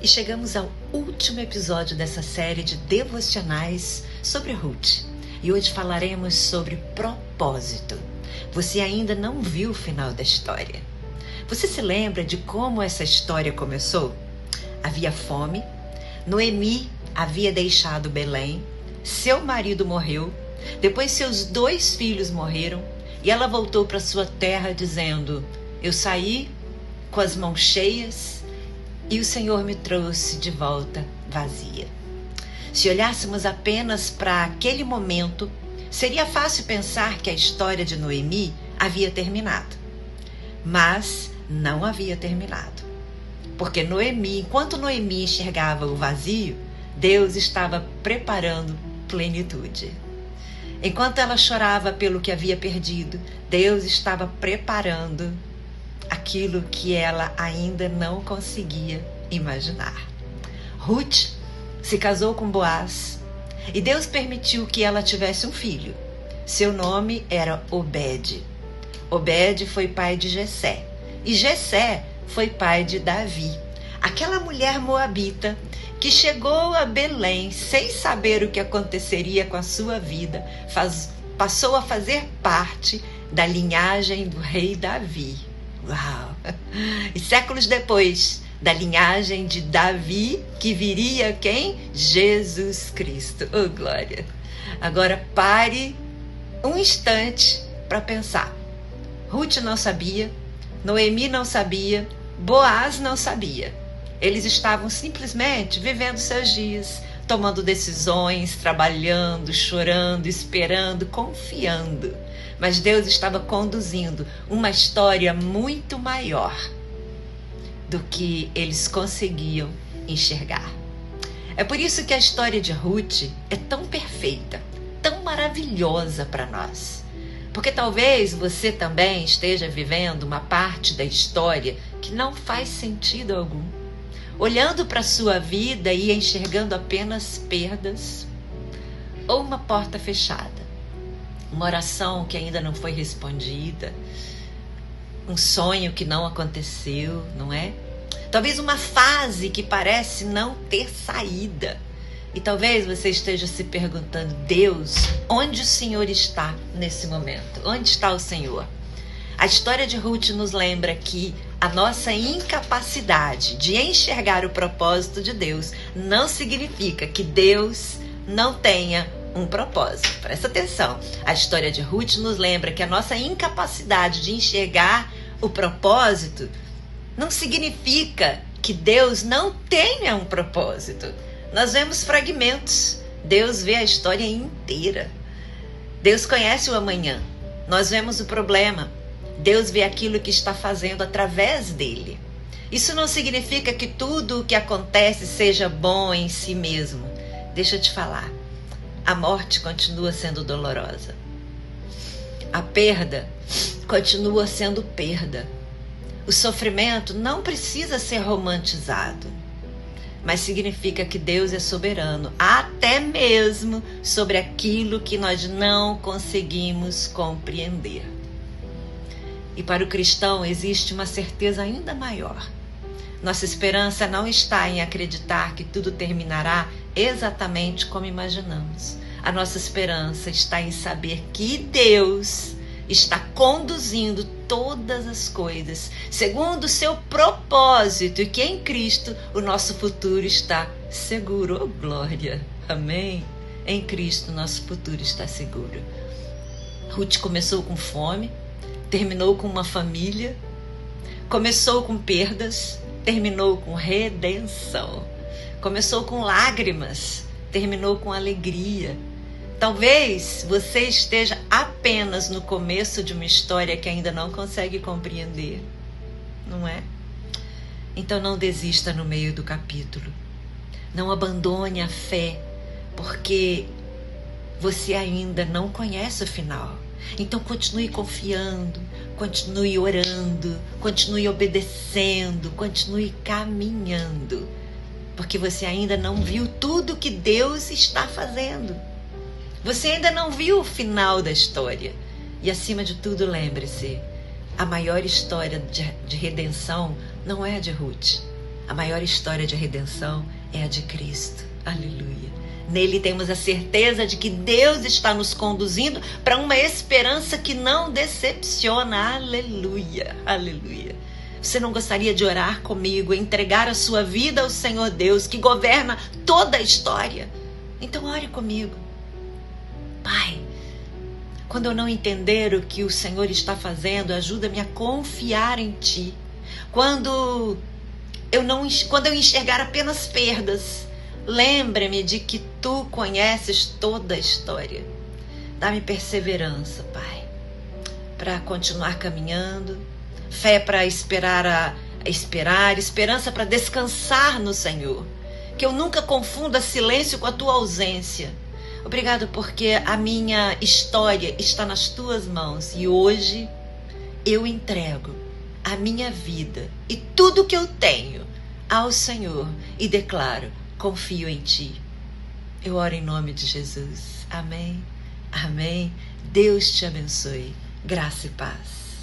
E chegamos ao último episódio dessa série de devocionais sobre Ruth. E hoje falaremos sobre propósito. Você ainda não viu o final da história. Você se lembra de como essa história começou? Havia fome, Noemi havia deixado Belém, seu marido morreu, depois seus 2 filhos morreram e ela voltou para sua terra dizendo: eu saí com as mãos cheias e o Senhor me trouxe de volta vazia. Se olhássemos apenas para aquele momento, seria fácil pensar que a história de Noemi havia terminado. Mas não havia terminado. Porque enquanto Noemi enxergava o vazio, Deus estava preparando plenitude. Enquanto ela chorava pelo que havia perdido, Deus estava preparando aquilo que ela ainda não conseguia imaginar. Ruth se casou com Boaz e Deus permitiu que ela tivesse um filho. Seu nome era Obed. Obed foi pai de Jessé e Jessé foi pai de Davi, aquela mulher moabita que chegou a Belém sem saber o que aconteceria com a sua vida, passou a fazer parte da linhagem do rei Davi. Uau! E séculos depois, da linhagem de Davi, que viria quem? Jesus Cristo. Oh, glória! Agora pare um instante para pensar. Ruth não sabia, Noemi não sabia, Boaz não sabia. Eles estavam simplesmente vivendo seus dias, tomando decisões, trabalhando, chorando, esperando, confiando. Mas Deus estava conduzindo uma história muito maior do que eles conseguiam enxergar. É por isso que a história de Ruth é tão perfeita, tão maravilhosa para nós. Porque talvez você também esteja vivendo uma parte da história que não faz sentido algum. Olhando para a sua vida e enxergando apenas perdas, ou uma porta fechada, uma oração que ainda não foi respondida, um sonho que não aconteceu, não é? Talvez uma fase que parece não ter saída. E talvez você esteja se perguntando: Deus, onde o Senhor está nesse momento? Onde está o Senhor? A história de Ruth nos lembra que a nossa incapacidade de enxergar o propósito de Deus não significa que Deus não tenha um propósito. Presta atenção. A história de Ruth nos lembra que a nossa incapacidade de enxergar o propósito não significa que Deus não tenha um propósito. Nós vemos fragmentos. Deus vê a história inteira. Deus conhece o amanhã. Nós vemos o problema. Deus vê aquilo que está fazendo através dele. Isso não significa que tudo o que acontece seja bom em si mesmo. Deixa eu te falar. A morte continua sendo dolorosa. A perda continua sendo perda. O sofrimento não precisa ser romantizado, mas significa que Deus é soberano, até mesmo sobre aquilo que nós não conseguimos compreender. E para o cristão existe uma certeza ainda maior. Nossa esperança não está em acreditar que tudo terminará exatamente como imaginamos. A nossa esperança está em saber que Deus está conduzindo todas as coisas segundo o seu propósito e que em Cristo o nosso futuro está seguro. Oh, glória! Amém? Em Cristo nosso futuro está seguro. Ruth começou com fome, terminou com uma família, começou com perdas, terminou com redenção. Começou com lágrimas, terminou com alegria. Talvez você esteja apenas no começo de uma história que ainda não consegue compreender, não é? Então não desista no meio do capítulo. Não abandone a fé, porque você ainda não conhece o final. Então continue confiando, continue orando, continue obedecendo, continue caminhando, porque você ainda não viu tudo que Deus está fazendo. Você ainda não viu o final da história. E acima de tudo, lembre-se, a maior história de redenção não é a de Ruth. A maior história de redenção é a de Cristo. Aleluia. Nele temos a certeza de que Deus está nos conduzindo para uma esperança que não decepciona. Aleluia, aleluia. Você não gostaria de orar comigo, entregar a sua vida ao Senhor Deus, que governa toda a história? Então ore comigo. Pai, quando eu não entender o que o Senhor está fazendo, ajuda-me a confiar em Ti. Quando eu enxergar apenas perdas, lembre-me de que Tu conheces toda a história. Dá-me perseverança, Pai, para continuar caminhando, fé para esperar, esperança para descansar no Senhor. Que eu nunca confunda silêncio com a Tua ausência. Obrigado porque a minha história está nas Tuas mãos e hoje eu entrego a minha vida e tudo que eu tenho ao Senhor e declaro: confio em Ti. Eu oro em nome de Jesus. Amém. Amém. Deus te abençoe. Graça e paz.